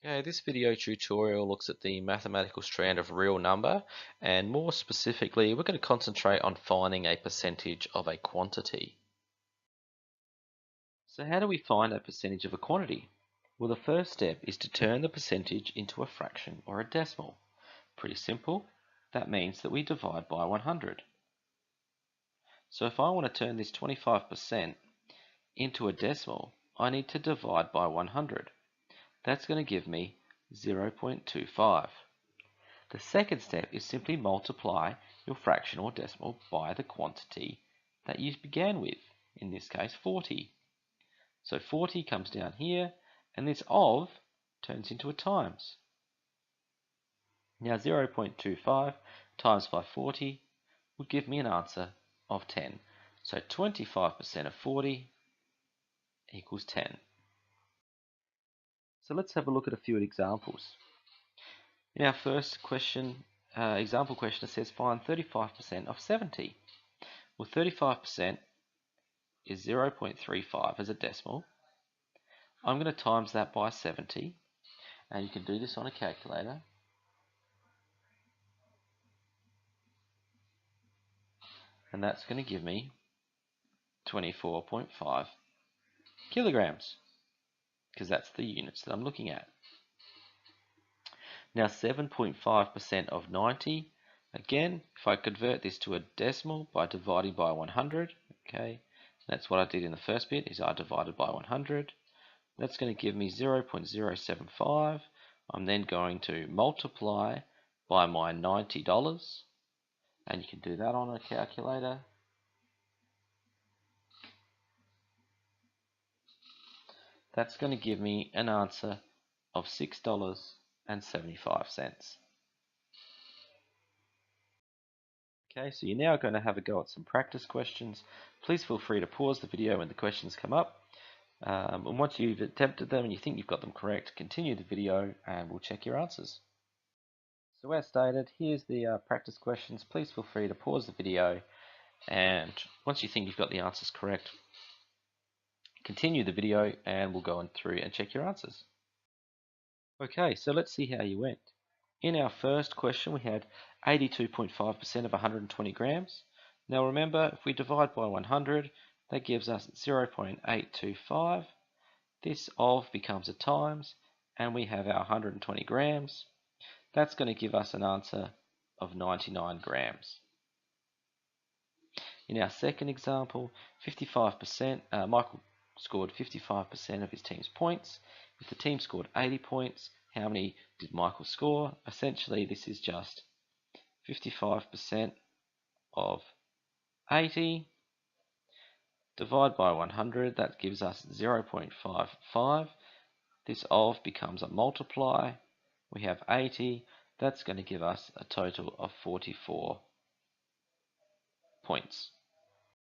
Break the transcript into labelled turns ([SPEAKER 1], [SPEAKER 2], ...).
[SPEAKER 1] Okay, this video tutorial looks at the mathematical strand of real number, and more specifically, we're going to concentrate on finding a percentage of a quantity. So how do we find a percentage of a quantity? Well, the first step is to turn the percentage into a fraction or a decimal. Pretty simple. That means that we divide by 100. So if I want to turn this 25% into a decimal, I need to divide by 100. That's going to give me 0.25. The second step is simply multiply your fraction or decimal by the quantity that you began with, in this case 40. So 40 comes down here, and this of turns into a times. Now 0.25 times by 40 would give me an answer of 10. So 25% of 40 equals 10. So let's have a look at a few examples. In our first question, example question, it says find 35% of 70. Well, 35% is 0.35 as a decimal. I'm going to times that by 70, and you can do this on a calculator. And that's going to give me 24.5 kilograms, because that's the units that I'm looking at. Now 7.5% of 90, again, if I convert this to a decimal by dividing by 100, okay, that's what I did in the first bit, is I divided by 100. That's going to give me 0.075. I'm then going to multiply by my $90, and you can do that on a calculator. That's going to give me an answer of $6.75. Okay, so you're now going to have a go at some practice questions. Please feel free to pause the video when the questions come up. And once you've attempted them and you think you've got them correct, continue the video and we'll check your answers. So as stated, here's the practice questions. Please feel free to pause the video, and once you think you've got the answers correct, continue the video and we'll go on through and check your answers. Okay, so let's see how you went. In our first question, we had 82.5% of 120 grams. Now remember, if we divide by 100, that gives us 0.825. This of becomes a times, and we have our 120 grams. That's going to give us an answer of 99 grams. In our second example, 55%, Michael scored 55% of his team's points. If the team scored 80 points, how many did Michael score? Essentially, this is just 55% of 80. Divide by 100, that gives us 0.55. This of becomes a multiply. We have 80. That's going to give us a total of 44 points.